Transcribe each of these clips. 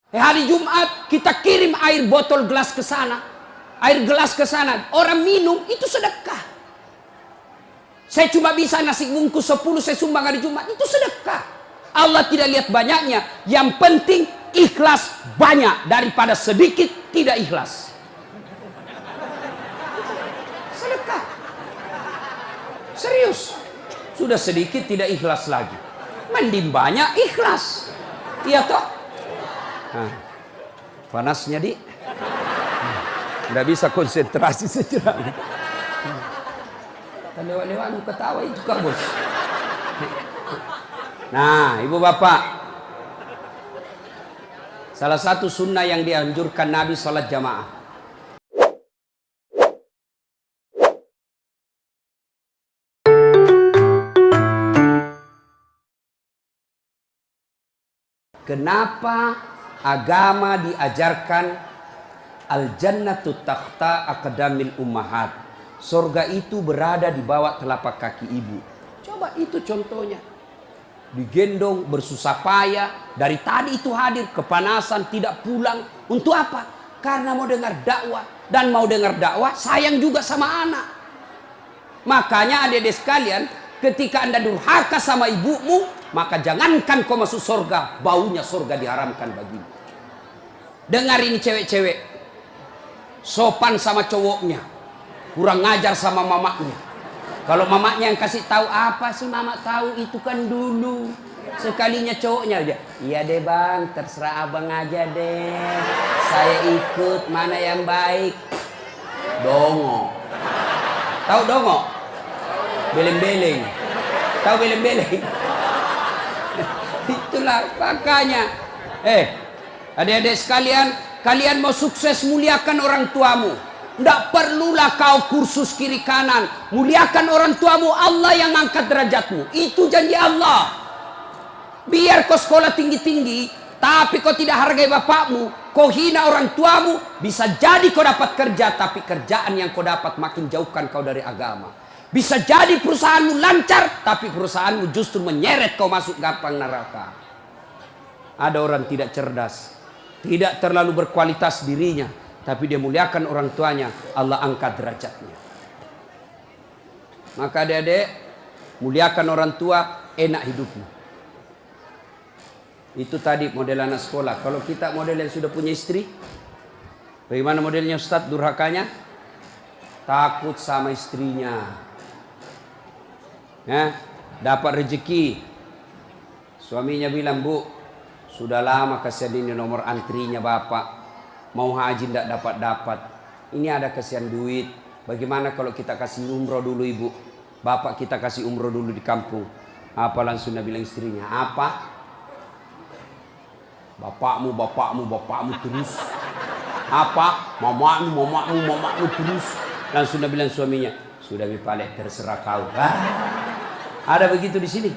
Hari Jumat kita kirim air botol gelas ke sana, air gelas ke sana, orang minum itu sedekah. Saya cuma bisa nasi bungkus 10 saya sumbang hari Jumat, itu sedekah. Allah tidak lihat banyaknya, yang penting ikhlas banyak daripada sedikit tidak ikhlas. Sedekah. Serius. Sudah sedikit tidak ikhlas lagi, mending banyak ikhlas. Iya toh? Nah, panasnya di nggak bisa konsentrasi sejenak. Lewat-lewat ketawa itu kak bos. Nah ibu bapak, salah satu sunnah yang dianjurkan Nabi sholat jamaah. Kenapa agama diajarkan al-jannatu takhta aqdamil ummahat? Surga itu berada di bawah telapak kaki ibu. Coba itu contohnya. Digendong bersusah payah, dari tadi itu hadir, kepanasan, tidak pulang. Untuk apa? Karena mau dengar dakwah. Dan mau dengar dakwah sayang juga sama anak. Makanya adik-adik sekalian, ketika anda durhaka sama ibumu, maka jangankan kau masuk surga, baunya surga diharamkan bagimu. Dengar ini cewek-cewek, sopan sama cowoknya, kurang ngajar sama mamaknya. Kalau mamaknya yang kasih tahu, apa sih mama tahu, itu kan dulu. Sekalinya cowoknya aja, iya deh bang, terserah abang aja deh, saya ikut, mana yang baik. Dongo. Tahu dongo? Beleng-beleng. Tahu beleng-beleng? Itulah makanya. Adik-adik sekalian, kalian mau sukses, muliakan orang tuamu. Tidak perlulah kau kursus kiri kanan. Muliakan orang tuamu, Allah yang angkat derajatmu. Itu janji Allah. Biar kau sekolah tinggi-tinggi, tapi kau tidak hargai bapakmu, kau hina orang tuamu, bisa jadi kau dapat kerja, tapi kerjaan yang kau dapat makin jauhkan kau dari agama. Bisa jadi perusahaanmu lancar, tapi perusahaanmu justru menyeret kau masuk gampang neraka. Ada orang tidak cerdas, tidak terlalu berkualitas dirinya, tapi dia muliakan orang tuanya, Allah angkat derajatnya. Maka adik-adik, muliakan orang tua, enak hidupmu. Itu tadi model anak sekolah. Kalau kita model yang sudah punya istri, bagaimana modelnya Ustadz durhakanya? Takut sama istrinya. Dapat rezeki, suaminya bilang, bu, sudah lama kasihan ini nomor antrinya bapak, mau haji tidak dapat, ini ada kasihan duit, bagaimana kalau kita kasih umroh dulu ibu, bapak kita kasih umroh dulu di kampung. Apa langsung dia bilang istrinya, apa? Bapakmu terus. Apa? Mamamu terus. Langsung dia bilang suaminya, sudah mipalek, terserah kau. Ada begitu di sini?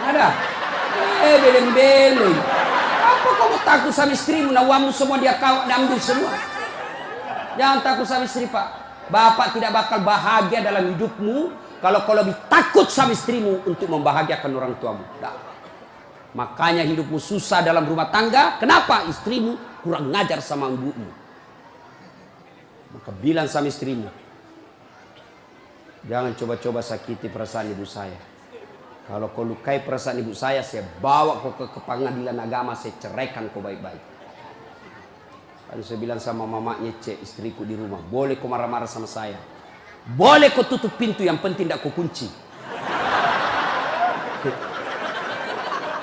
Ada. Beleng-beleng. Apa kamu takut sama istrimu? Nawamu semua dia kau ambil semua. Jangan takut sama istri pak. Bapak tidak bakal bahagia dalam hidupmu kalau kau lebih takut sama istrimu untuk membahagiakan orang tuamu. Nah. Makanya hidupmu susah dalam rumah tangga. Kenapa? Istrimu kurang ngajar sama ibumu. Maka bilang sama istrimu, jangan coba-coba sakiti perasaan ibu saya. Kalau kau lukai perasaan ibu saya bawa kau ke pengadilan agama, saya ceraikan kau baik-baik. Lalu saya bilang sama mamanya, cek istriku di rumah, boleh kau marah-marah sama saya, boleh kau tutup pintu, yang penting tidak kau kunci.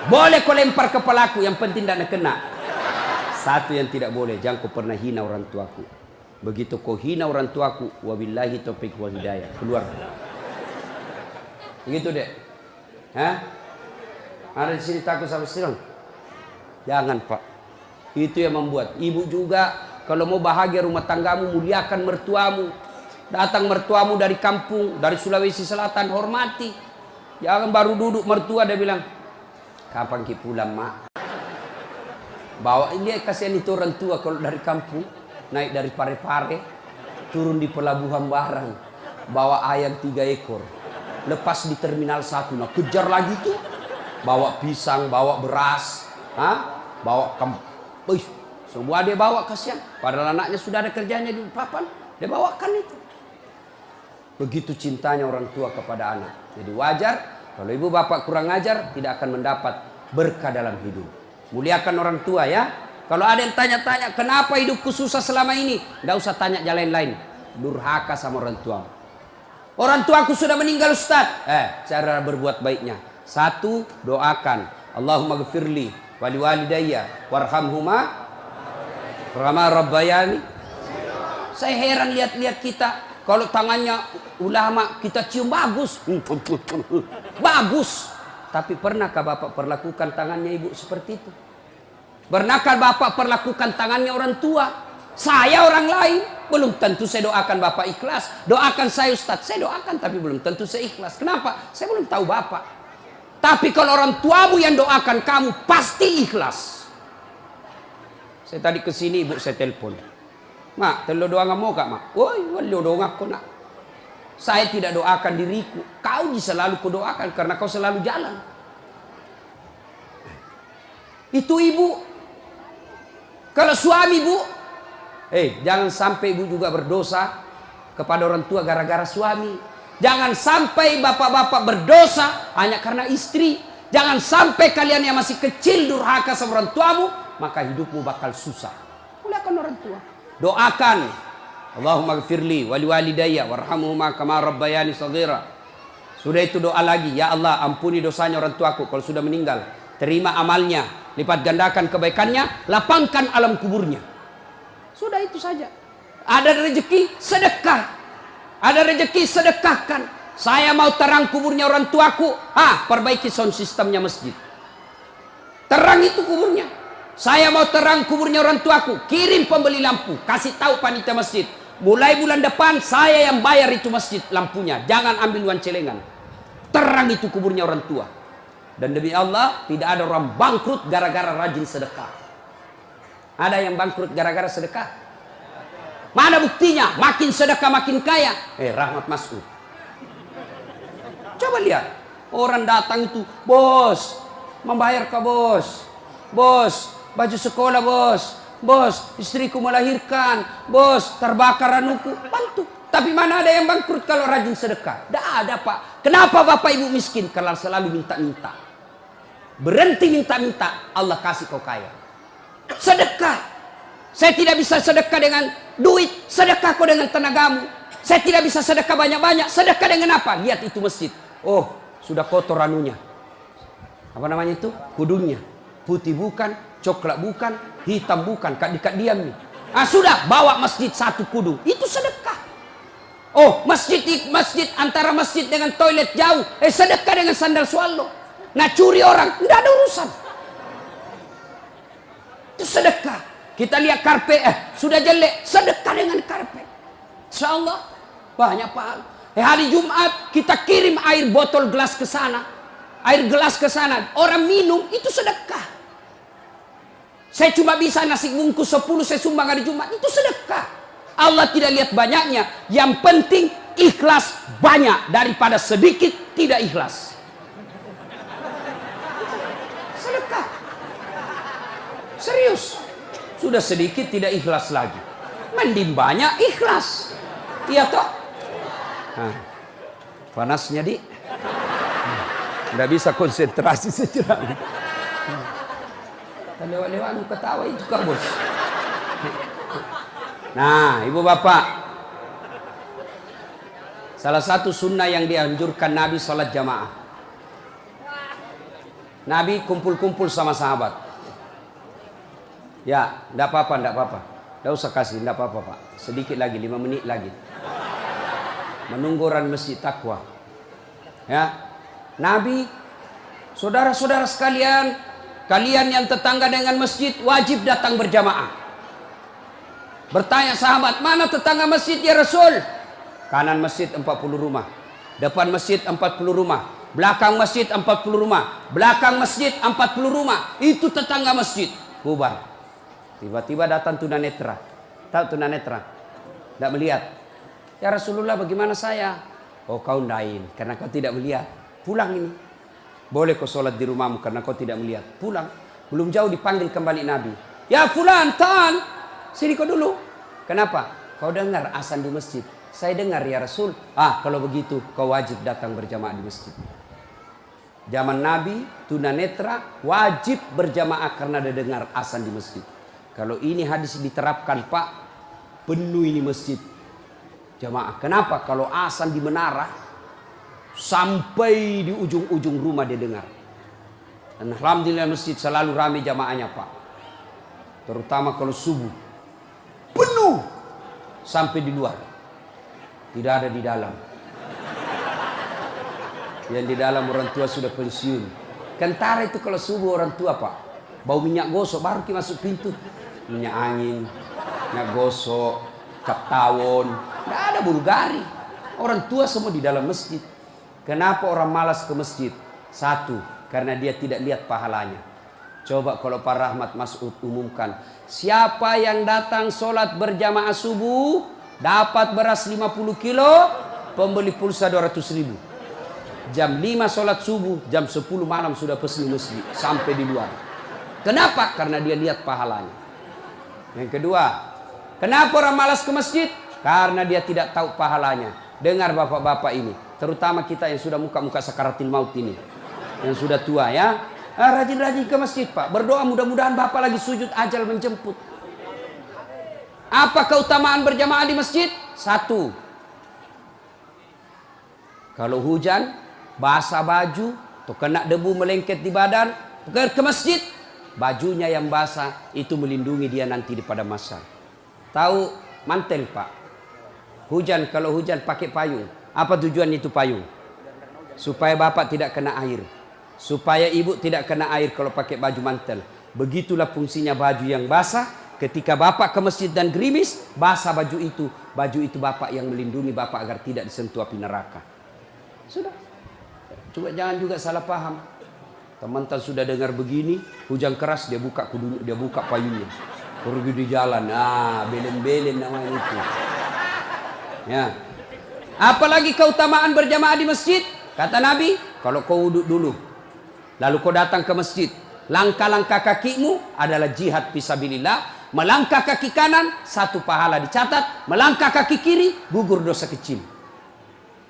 Boleh kau lempar kepalaku, yang penting tidak kena. Satu yang tidak boleh, jangan kau pernah hina orang tuaku. Begitu kau hina orang tuaku, wabillahi taufiq wal hidayah, keluar. Begitu deh. Ada di sini takut sama istri? Jangan pak. Itu yang membuat ibu juga kalau mau bahagia rumah tanggamu, muliakan mertuamu. Datang mertuamu dari kampung, dari Sulawesi Selatan, hormati. Jangan baru duduk mertua dia bilang, kapan ki pulang mak? Bawa ini, kasihan itu orang tua kalau dari kampung naik dari Parepare, turun di pelabuhan barang, bawa ayam 3 ekor, lepas di terminal 1, nah kejar lagi tuh, bawa pisang, bawa beras, Bawa semua dia bawa, kasihan. Padahal anaknya sudah ada kerjanya di papan, dia bawakan itu. Begitu cintanya orang tua kepada anak. Jadi wajar kalau ibu bapak kurang ajar, tidak akan mendapat berkah dalam hidup. Muliakan orang tua ya. Kalau ada yang tanya-tanya, kenapa hidupku susah selama ini? Tidak usah tanya jalan lain. Durhaka sama orang tua. Orang tuaku sudah meninggal, Ustaz. Cara berbuat baiknya. Satu, doakan. Allahumma gfirli wali walidayya warhamhuma kama rabbayani. Saya heran lihat-lihat kita. Kalau tangannya ulama kita cium bagus. Bagus. Tapi pernahkah Bapak perlakukan tangannya ibu seperti itu? Pernahkah Bapak perlakukan tangannya orang tua? Saya orang lain. Belum tentu saya doakan Bapak ikhlas. Doakan saya Ustaz. Saya doakan tapi belum tentu saya ikhlas. Kenapa? Saya belum tahu Bapak. Tapi kalau orang tuamu yang doakan kamu pasti ikhlas. Saya tadi kesini ibu saya telepon. Mak, telo doa mau kak mak? Woi, walo doa aku nak. Saya tidak doakan diriku. Kau selalu kudoakan karena kau selalu jalan. Itu ibu. Kalau suami bu, jangan sampai ibu juga berdosa kepada orang tua gara-gara suami. Jangan sampai bapak-bapak berdosa hanya karena istri. Jangan sampai kalian yang masih kecil durhaka sama orang tuamu, maka hidupmu bakal susah. Muliakan orang tua. Doakan. Allahumma gfirli wali walidayya warhamhuma kama rabbayani shaghira. Sudah itu doa lagi, ya Allah ampuni dosanya orang tuaku kalau sudah meninggal. Terima amalnya, lipat gandakan kebaikannya, lapangkan alam kuburnya. Sudah itu saja. Ada rezeki, sedekah. Ada rezeki, sedekahkan. Saya mau terang kuburnya orang tuaku. Perbaiki sound sistemnya masjid. Terang itu kuburnya. Saya mau terang kuburnya orang tuaku. Kirim pembeli lampu. Kasih tahu panitia masjid. Mulai bulan depan saya yang bayar itu masjid lampunya. Jangan ambil uang celengan. Terang itu kuburnya orang tua. Dan demi Allah tidak ada orang bangkrut gara-gara rajin sedekah. Ada yang bangkrut gara-gara sedekah? Mana buktinya? Makin sedekah makin kaya. Rahmat Mas'ud. Coba lihat. Orang datang itu, bos, membayar ke bos. Bos, baju sekolah bos. Bos, istriku melahirkan. Bos, terbakar anuku. Bantu. Tapi mana ada yang bangkrut kalau rajin sedekah? Tidak ada pak. Kenapa bapak ibu miskin? Kalau selalu minta-minta. Berhenti minta-minta. Allah kasih kau kaya. Sedekah. Saya tidak bisa sedekah dengan duit. Sedekah kau dengan tenagamu. Saya tidak bisa sedekah banyak-banyak. Sedekah dengan apa? Lihat itu masjid. Oh, sudah kotor anunya. Apa namanya itu? Kudungnya. Putih bukan, coklat bukan, hitam bukan. Kak diam nih. Sudah, bawa masjid satu kudung. Itu sedekah. Oh, masjid antara masjid dengan toilet jauh. Sedekah dengan sandal swallow. Nah, curi orang, tidak ada urusan. Itu sedekah. Kita lihat karpet, sudah jelek, sedekah dengan karpet. Insyaallah banyak pahala. Hari Jumat kita kirim air botol gelas ke sana. Air gelas ke sana, orang minum itu sedekah. Saya cuma bisa nasi bungkus 10 saya sumbang hari Jumat, itu sedekah. Allah tidak lihat banyaknya, yang penting ikhlas banyak daripada sedikit tidak ikhlas. Sedekah. Serius. Sudah sedikit tidak ikhlas lagi. Mending banyak ikhlas. Iya toh? Panasnya di. Nggak bisa konsentrasi sejenak. Lewat-lewat ketawa itu kak bos. Nah, ibu bapak, salah satu sunnah yang dianjurkan Nabi sholat jamaah. Nabi kumpul-kumpul sama sahabat. Ya, enggak apa-apa. Enggak usah kasih, enggak apa-apa pak. Sedikit lagi, 5 menit lagi. Menunggu orang masjid takwa. Ya, Nabi, saudara-saudara sekalian, kalian yang tetangga dengan masjid wajib datang berjamaah. Bertanya sahabat, mana tetangga masjid ya Rasul? Kanan masjid 40 rumah, depan masjid 40 rumah, belakang masjid 40 rumah, belakang masjid 40 rumah. Itu tetangga masjid. Bubar. Tiba-tiba datang tunanetra. Tahu tunanetra? Tidak melihat. Ya Rasulullah, bagaimana saya? Oh, kau lain karena kau tidak melihat. Pulang ini. Boleh kau sholat di rumahmu karena kau tidak melihat. Pulang. Belum jauh dipanggil kembali Nabi. Ya fulan, ta'al. Sini kau dulu. Kenapa? Kau dengar azan di masjid. Saya dengar ya Rasul. Kalau begitu kau wajib datang berjamaah di masjid. Zaman Nabi, tunanetra wajib berjamaah karena dia dengar azan di masjid. Kalau ini hadis diterapkan Pak, penuh ini masjid jamaah. Kenapa? Kalau azan di menara, sampai di ujung-ujung rumah dia dengar. Dan alhamdulillah masjid selalu ramai jamaahnya Pak. Terutama kalau subuh. Penuh. Sampai di luar. Tidak ada di dalam. Yang di dalam orang tua sudah pensiun. Kentara itu kalau subuh orang tua Pak. Bau minyak gosok baru kita masuk pintu. Minyak angin, minyak gosok, cap tawon. Tidak ada Bulgari. Orang tua semua di dalam masjid. Kenapa orang malas ke masjid? Satu, karena dia tidak lihat pahalanya. Coba kalau Pak Rahmat Mas'ud umumkan. Siapa yang datang sholat berjamaah subuh, dapat beras 50 kilo, pembeli pulsa 200.000. Jam 5 sholat subuh, jam 10 malam sudah pesan masjid. Sampai di luar. Kenapa? Karena dia lihat pahalanya. Yang kedua, kenapa orang malas ke masjid? Karena dia tidak tahu pahalanya. Dengar bapak-bapak ini. Terutama kita yang sudah muka-muka sakaratil maut ini. Yang sudah tua ya. Rajin-rajin ke masjid Pak. Berdoa mudah-mudahan bapak lagi sujud ajal menjemput. Apa keutamaan berjamaah di masjid? Satu. Kalau hujan, basah baju, atau kena debu melengket di badan, ke masjid. Bajunya yang basah itu melindungi dia nanti di pada masa. Tahu mantel Pak. Hujan, kalau hujan pakai payung. Apa tujuan itu payung? Supaya bapak tidak kena air. Supaya ibu tidak kena air kalau pakai baju mantel. Begitulah fungsinya baju yang basah. Ketika bapak ke masjid dan gerimis, basah baju itu. Baju itu bapak yang melindungi bapak agar tidak disentuh api neraka. Sudah. Coba jangan juga salah paham. Teman-teman sudah dengar begini, hujan keras dia buka kudu, dia buka payungnya. Pergi di jalan. Belen-belen namanya itu. Ya. Apalagi keutamaan berjamaah di masjid? Kata Nabi, kalau kau wudhu dulu, lalu kau datang ke masjid, langkah-langkah kakimu adalah jihad fisabilillah. Melangkah kaki kanan, 1 pahala dicatat. Melangkah kaki kiri, gugur dosa kecil.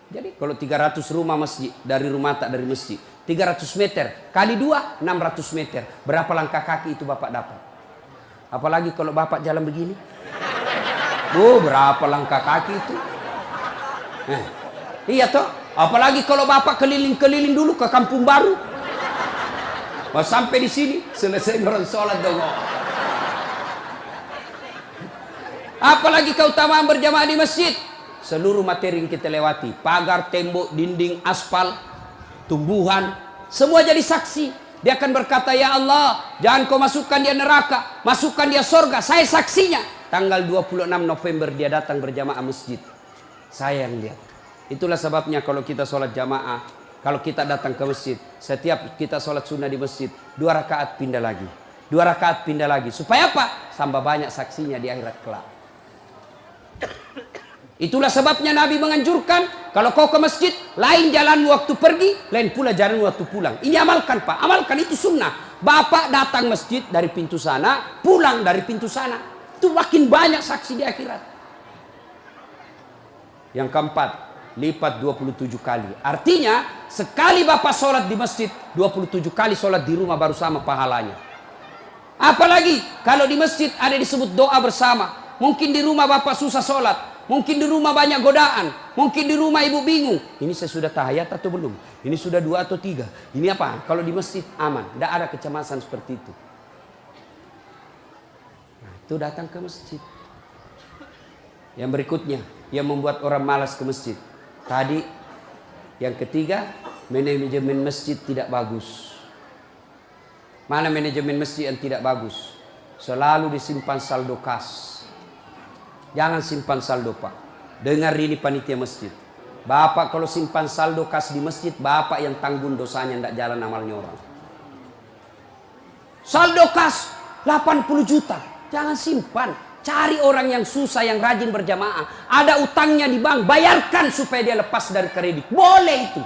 Jadi kalau 300 rumah masjid, dari rumah tak dari masjid, 300 meter, kali 2, 600 meter. Berapa langkah kaki itu bapak dapat? Apalagi kalau bapak jalan begini. Berapa langkah kaki itu? Iya toh. Apalagi kalau bapak keliling-keliling dulu ke kampung baru. Sampai di sini, selesai orang sholat dong. Apalagi keutamaan berjamaah di masjid. Seluruh materi yang kita lewati, pagar, tembok, dinding, aspal, tumbuhan, semua jadi saksi. Dia akan berkata, ya Allah, jangan kau masukkan dia neraka, masukkan dia surga. Saya saksinya. Tanggal 26 November dia datang berjamaah masjid. Saya yang lihat. Itulah sebabnya kalau kita sholat jamaah, kalau kita datang ke masjid, setiap kita sholat sunnah di masjid, 2 rakaat pindah lagi. 2 rakaat pindah lagi. Supaya apa? Tambah banyak saksinya di akhirat kelak. Itulah sebabnya Nabi menganjurkan, kalau kau ke masjid, lain jalan waktu pergi, lain pula jalan waktu pulang. Ini amalkan Pak, amalkan, itu sunnah. Bapak datang masjid dari pintu sana, pulang dari pintu sana. Itu makin banyak saksi di akhirat. Yang keempat, lipat 27 kali. Artinya, sekali bapak sholat di masjid, 27 kali sholat di rumah baru sama pahalanya. Apalagi, kalau di masjid ada disebut doa bersama. Mungkin di rumah bapak susah sholat. Mungkin di rumah banyak godaan. Mungkin di rumah ibu bingung. Ini saya sudah tahiyat atau belum? Ini sudah 2 atau 3? Ini apa? Kalau di masjid aman. Tidak ada kecemasan seperti itu. Nah, itu datang ke masjid. Yang berikutnya, yang membuat orang malas ke masjid. Tadi, yang ketiga, manajemen masjid tidak bagus. Mana manajemen masjid yang tidak bagus? Selalu disimpan saldo kas. Jangan simpan saldo Pak. Dengar ini panitia masjid. Bapak kalau simpan saldo kas di masjid, bapak yang tanggung dosanya, tidak jalan amalnya orang. Saldo kas 80 juta. Jangan simpan. Cari orang yang susah, yang rajin berjamaah. Ada utangnya di bank, bayarkan supaya dia lepas dari kredit. Boleh itu.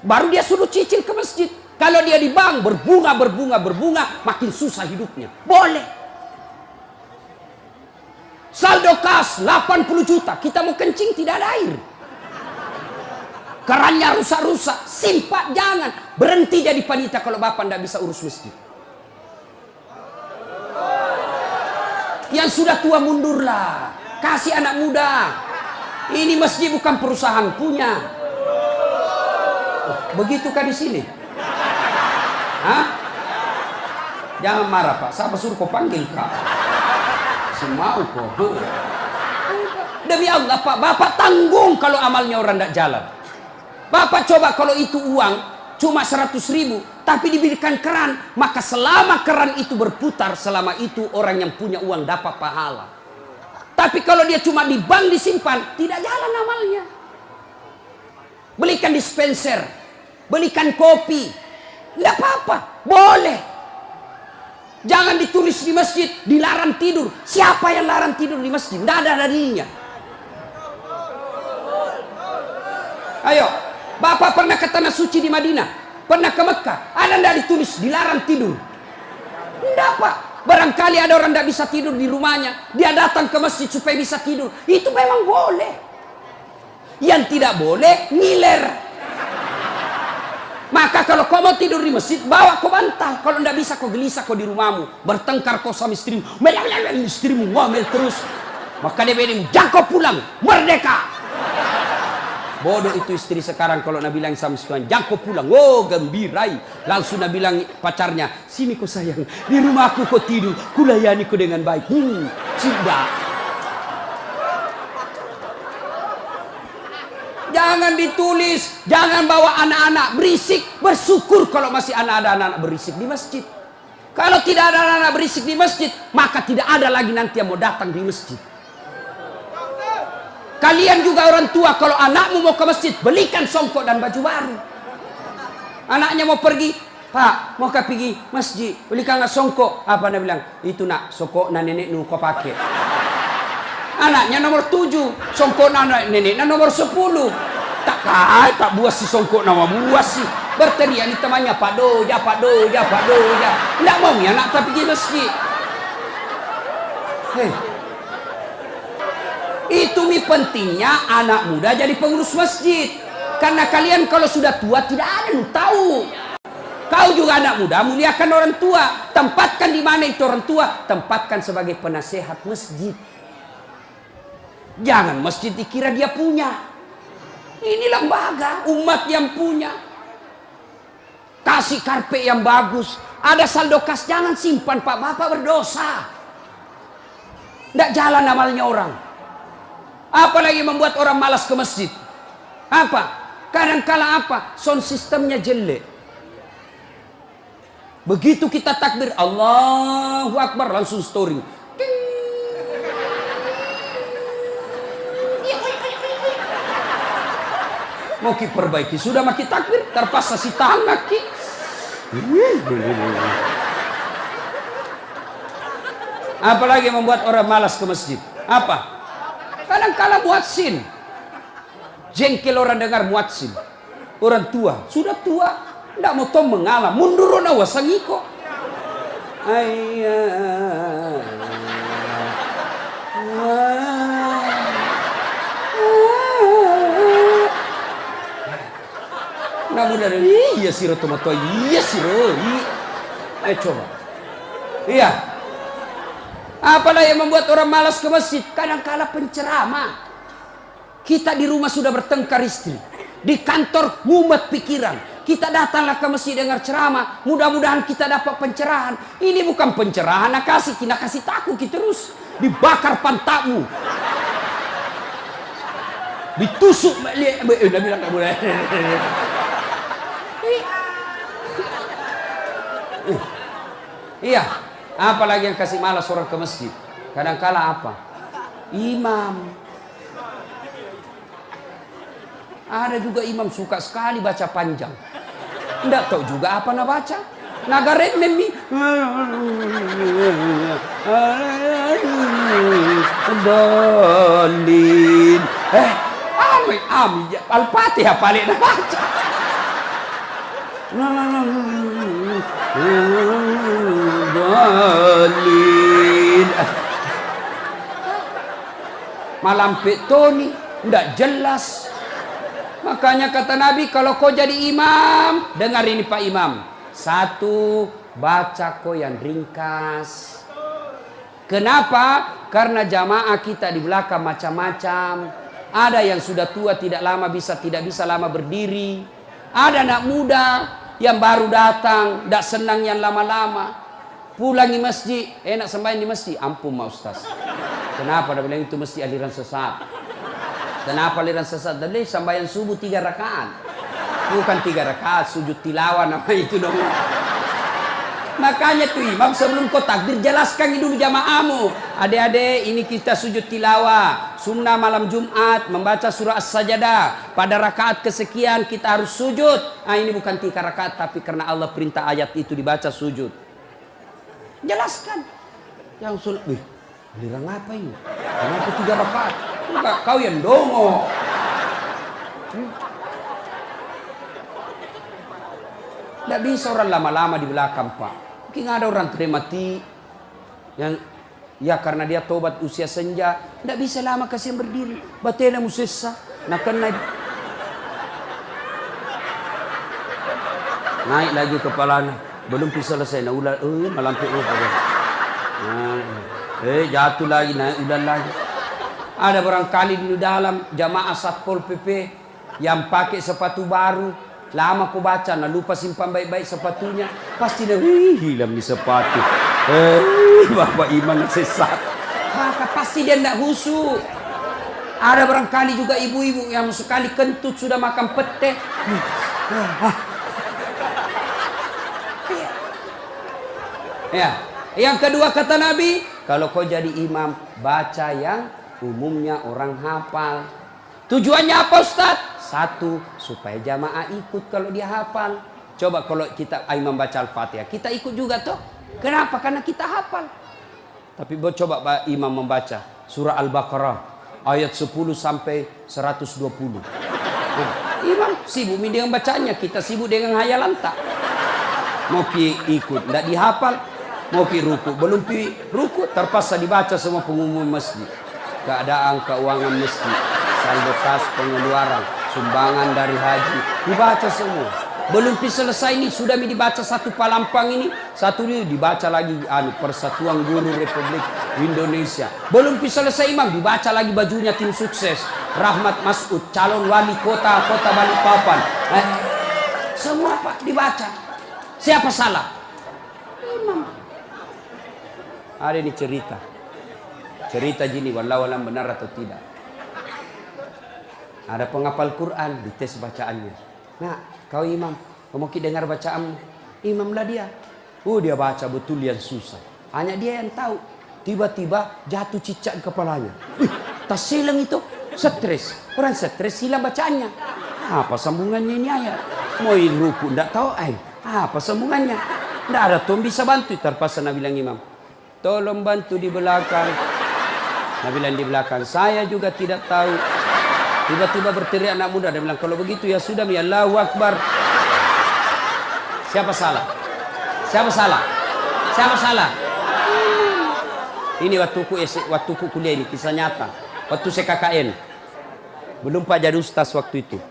Baru dia suruh cicil ke masjid. Kalau dia di bank berbunga, makin susah hidupnya. Boleh. Saldo kas 80 juta, kita mau kencing tidak ada air. Kerannya rusak-rusak, simpak, jangan. Berhenti jadi panitia kalau bapak tidak bisa urus masjid. Yang sudah tua mundurlah, kasih anak muda. Ini masjid bukan perusahaan punya. Begitukah di sini? Hah? Jangan marah Pak, siapa suruh kau panggil Kak? Semau kau. Demi Allah Pak, bapak tanggung kalau amalnya orang tidak jalan. Bapak coba kalau itu uang cuma 100.000, tapi diberikan keran, maka selama keran itu berputar, selama itu orang yang punya uang dapat pahala. Tapi kalau dia cuma di bank disimpan, tidak jalan amalnya. Belikan dispenser, belikan kopi, tidak apa-apa, boleh. Jangan ditulis di masjid, dilarang tidur. Siapa yang larang tidur di masjid? Tidak ada dalilnya. Ayo, Bapak pernah ke tanah suci di Madinah, pernah ke Mekah, ada tidak ditulis dilarang tidur? Tidak Pak. Barangkali ada orang tidak bisa tidur di rumahnya, dia datang ke masjid supaya bisa tidur. Itu memang boleh. Yang tidak boleh ngiler. Maka kalau kau mau tidur di masjid, bawa kau bantal. Kalau tidak bisa kau gelisah kau di rumahmu, bertengkar kau sama istrimu, istrimu ngomel terus. Maka dia bilang, jangan kau pulang, merdeka. Bodoh itu istri sekarang kalau Nabi bilang sama Tuhan, jangan kau pulang. Oh, gembirai. Langsung Nabi bilang pacarnya, sini kau sayang, di rumahku kau tidur, kulayani kau dengan baik. Sudah. Jangan ditulis, jangan bawa anak-anak berisik. Bersyukur kalau masih ada anak-anak berisik di masjid. Kalau tidak ada anak-anak berisik di masjid, maka tidak ada lagi nanti yang mau datang di masjid. Kalian juga orang tua, kalau anakmu mau ke masjid, belikan songkok dan baju baru. Anaknya mau pergi, Pak, mau pergi masjid, belikanlah songkok. Apa dia bilang? Itu nak, songkok na nenek nu kau pakai. Anaknya nomor 7, songkok na nenek na nomor 10. Tak buas si songkok nama buas sih. Berteriak ni temannya, Pak Doja. Tidak mau ya anak tak pergi masjid. Hei. Itu pentingnya anak muda jadi pengurus masjid. Karena kalian kalau sudah tua tidak ada yang tahu. Kau juga anak muda, muliakan orang tua. Tempatkan di mana itu orang tua? Tempatkan sebagai penasehat masjid. Jangan masjid dikira dia punya. Ini lembaga umat yang punya. Kasih karpet yang bagus. Ada saldo kas, jangan simpan Pak, Bapak berdosa. Tidak jalan amalnya orang. Apalagi membuat orang malas ke masjid. Apa? Kadang-kala apa? Sound sistemnya jelek. Begitu kita takbir, Allahu Akbar, langsung story. Mau ki perbaiki, sudah maki takbir, terpaksa si tangan ki. Apalagi membuat orang malas ke masjid. Apa? Kadang-kala muadzin. Jengkel orang dengar muadzin. Orang tua, sudah tua, tidak mau tahu mengalah, mundur na wasangiko. Namun dari iya siro tomato, iya siro. Coba. Iya. Apalah yang membuat orang malas ke masjid? Kadang-kala penceramah. Kita di rumah sudah bertengkar istri, di kantor mumet pikiran. Kita datanglah ke masjid dengar ceramah. Mudah-mudahan kita dapat pencerahan. Ini bukan pencerahan, nak kasih takut kita terus. Dibakar pantatmu, ditusuk. Udah bilang tak boleh. Iya. Apalagi yang kasih malas orang ke masjid. Kadang-kala apa? Imam. Ada juga imam suka sekali baca panjang. Tidak tahu juga apa nak baca. Nagaret memi. Dalin. Amin. Al-Fatihah paling nak baca. Dalil. Malam petoni, tidak jelas. Makanya kata Nabi, kalau kau jadi imam, dengar ini Pak Imam. Satu, baca kau yang ringkas. Kenapa? Karena jamaah kita di belakang macam-macam. Ada yang sudah tua tidak bisa lama berdiri. Ada anak muda yang baru datang, tidak senang yang lama-lama. Pulang di masjid, enak sembahyang di masjid. Ampun Ma Ustaz. Kenapa? Dia bilang itu mesti aliran sesat. Kenapa aliran sesat? Dari sembahyang subuh 3 rakaat. Bukan 3 rakaat, sujud tilawah nama itu dong. Makanya tuh imam sebelum kau takbir jelaskan dulu jamaahmu. Adik-adik, ini kita sujud tilawah. Sunnah malam Jumat membaca surah As-Sajdah. Pada rakaat kesekian kita harus sujud. Ini bukan 3 rakaat tapi karena Allah perintah ayat itu dibaca sujud. Jelaskan. Yang sunnah, aliran apa ini? Kenapa 3 rakaat? Enggak, kau yang dongo. Tidak bisa orang lama-lama di belakang Pak. Mungkin ada orang mati yang ya karena dia tobat usia senja, tidak bisa lama kasih berdiri. Batena musessa, nak naik lagi kepalanya, belum bisa selesai. Nah ulah, malam jatuh lagi, naik udah lagi. Ada barangkali di dalam jamaah Satpol PP yang pakai sepatu baru. Lama aku baca, nah lupa simpan baik-baik sepatunya. Pasti dia, hilang di sepatu. Bapak imam sesat. Maka pasti dia tidak khusyuk. Ada barangkali juga ibu-ibu yang sekali kentut sudah makan pete. Ya. Yang kedua kata Nabi, kalau kau jadi imam, baca yang umumnya orang hafal. Tujuannya apa Ustaz? Satu, supaya jamaah ikut kalau dia hafal. Coba kalau kita imam baca Al-Fatihah, kita ikut juga toh. Kenapa? Karena kita hafal. Tapi coba imam membaca surah Al-Baqarah ayat 10 sampai 120. Nah, imam sibuk dengan bacanya, kita sibuk dengan hayalan tak. Mau ikut, tidak dihafal. Mau ruku, belum ruku, terpaksa dibaca semua pengumuman masjid. Keadaan keuangan masjid, saldo kas pengeluaran, sumbangan dari haji, dibaca semua. Belum selesai ini sudah dibaca satu palampang ini, satu ini dibaca lagi Persatuan Guru Republik Indonesia. Belum selesai imam dibaca lagi bajunya tim sukses Rahmat Masud, calon wali kota Balikpapan. Semua Pak dibaca. Siapa salah? Imam. Ada ini cerita gini, wallahu alam benar atau tidak. Ada penghafal Quran, dites bacaannya. Nah, kau imam, kau mau dengar bacaanmu. Imamlah dia. Dia baca betul yang susah. Hanya dia yang tahu. Tiba-tiba jatuh cicak di kepalanya. Tas silang itu. Stres. Orang stres hilang bacaannya. Apa sambungannya ini ayat? Mau ruku, tidak tahu. Apa sambungannya? Tidak ada tuh bisa bantu. Terpaksa Nabi bilang imam, tolong bantu di belakang. Nabi bilang di belakang, saya juga tidak tahu. Tiba-tiba berteriak anak muda. Dia bilang, kalau begitu ya sudah, ya Allahu Akbar. Siapa salah? Siapa salah? Siapa salah? Ini waktu kuliah ini, kisah nyata. Waktu saya KKN. Belum Pak jadi ustaz waktu itu.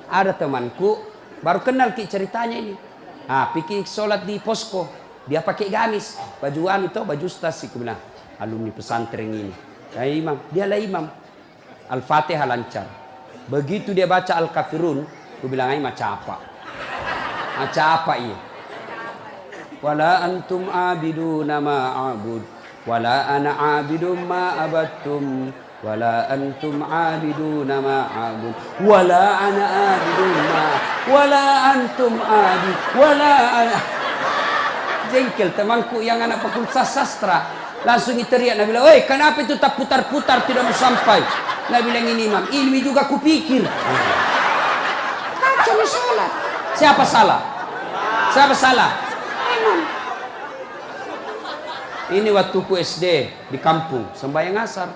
Ada temanku, baru kenal ceritanya ini. Pikir sholat di posko. Dia pakai gamis. Baju ustaz sih. Aku bilang, alumni pesantren ini. Imam, dialah imam. Al-Fatihah lancar. Begitu dia baca Al-Kafirun, aku bilang macam apa? Macam apa ini? Wala antum abiduna ma a'bud, wala ana abidum ma abattum, wala antum abiduna ma a'bud, wala ana abidum ma, wala antum abid, wala ana. Jengkel temanku yang anak fakultas sastra. Langsung teriak, Nabi bilang, kenapa itu tak putar-putar tidak mau sampai? Nabi bilang ini imam, ilmi juga kupikir. Kacau sholat. Siapa salah? Siapa salah? Imam. Ini waktuku SD di kampung, sembahyang asar.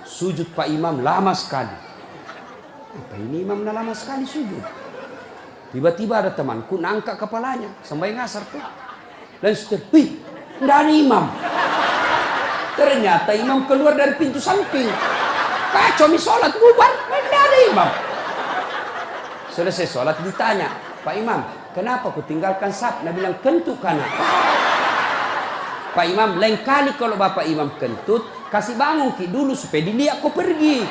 Sujud Pak Imam lama sekali. Apa ini imam lama sekali sujud? Tiba-tiba ada temanku nangkak kepalanya sampai ngasar tuh. Dan setelah, wih, nggak ada imam. Ternyata imam keluar dari pintu samping. Kacau sholat bubar, nggak ada imam. Selesai sholat ditanya, Pak Imam, kenapa kau tinggalkan saf? Dia bilang, kentut kanan. Pak Imam, lain kali kalau Bapak Imam kentut, kasih bangun ki dulu supaya dilihat kau pergi.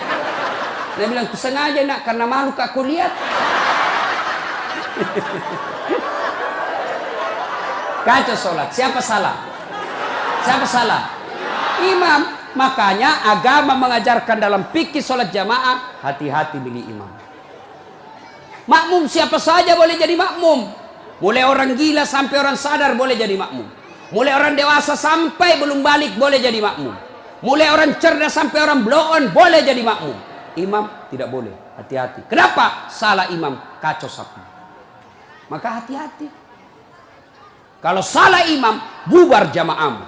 Dia bilang, ku sengaja nak karena malu kau lihat. Kacau sholat. Siapa salah? Siapa salah? Imam. Makanya agama mengajarkan dalam fikih sholat jamaah, hati-hati milih imam. Makmum siapa saja boleh jadi makmum. Mulai orang gila sampai orang sadar boleh jadi makmum. Mulai orang dewasa sampai belum balik boleh jadi makmum. Mulai orang cerdas sampai orang blow on boleh jadi makmum. Imam tidak boleh. Hati-hati. Kenapa? Salah imam kacau sapu. Maka hati-hati. Kalau salah imam, bubar jamaahmu.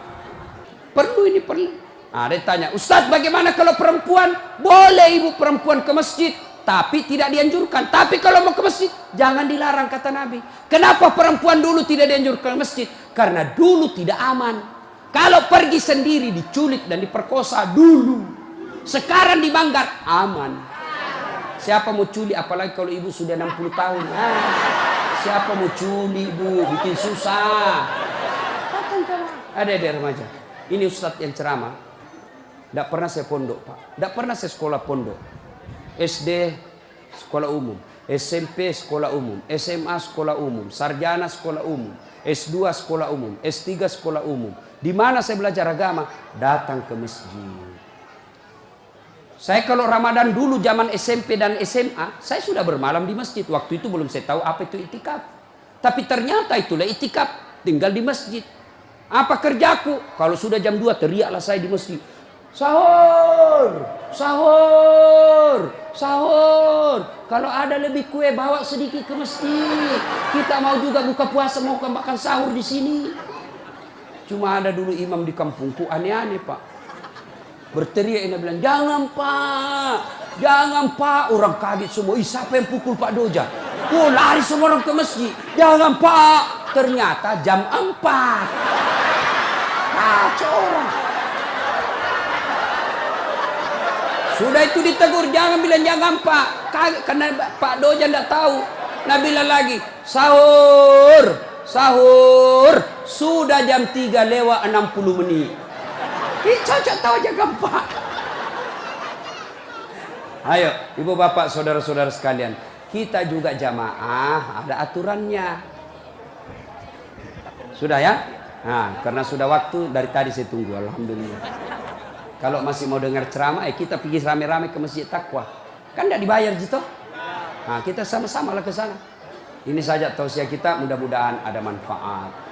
Perlu ini perlu. Nah, dia tanya, Ustadz bagaimana kalau perempuan? Boleh ibu perempuan ke masjid, tapi tidak dianjurkan. Tapi kalau mau ke masjid, jangan dilarang kata Nabi. Kenapa perempuan dulu tidak dianjurkan ke masjid? Karena dulu tidak aman. Kalau pergi sendiri diculik dan diperkosa dulu. Sekarang di Manggar aman. Siapa mau culik apalagi kalau ibu sudah 60 tahun. Siapa mau culik bu, bikin susah. Ada remaja. Ini ustadz yang ceramah. Tidak pernah saya pondok pak. Tidak pernah saya sekolah pondok. SD sekolah umum, SMP sekolah umum, SMA sekolah umum, sarjana sekolah umum, S2 sekolah umum, S3 sekolah umum. Di mana saya belajar agama? Datang ke masjid. Saya kalau Ramadan dulu zaman SMP dan SMA, saya sudah bermalam di masjid. Waktu itu belum saya tahu apa itu itikaf. Tapi ternyata itulah itikaf, tinggal di masjid. Apa kerjaku? Kalau sudah jam 2 teriaklah saya di masjid. Sahur, sahur, sahur. Kalau ada lebih kue bawa sedikit ke masjid. Kita mau juga buka puasa, mau makan sahur di sini. Cuma ada dulu imam di kampungku aneh-aneh pak. Berteriak ini bilang, jangan pak, orang kaget semua. Ih, siapa yang pukul Pak Doja? Oh, lari semua orang ke masjid. Jangan pak, ternyata jam 4. Kacau orang. Sudah itu ditegur, jangan bilang jangan pak. Karena Pak Doja tidak tahu. Nah bilang lagi, sahur, sahur. Sudah jam 3 lewat 60 menit. Ih, cocok tahu aja gampang. Ayo, ibu bapak, saudara-saudara sekalian, kita juga jamaah ada aturannya. Sudah ya? Nah, karena sudah waktu dari tadi saya tunggu, alhamdulillah. Kalau masih mau dengar ceramah, kita pergi rame-rame ke Masjid Taqwa. Kan tidak dibayar gitu. Nah, kita sama-sama lah ke sana. Ini saja tausiah kita, mudah-mudahan ada manfaat.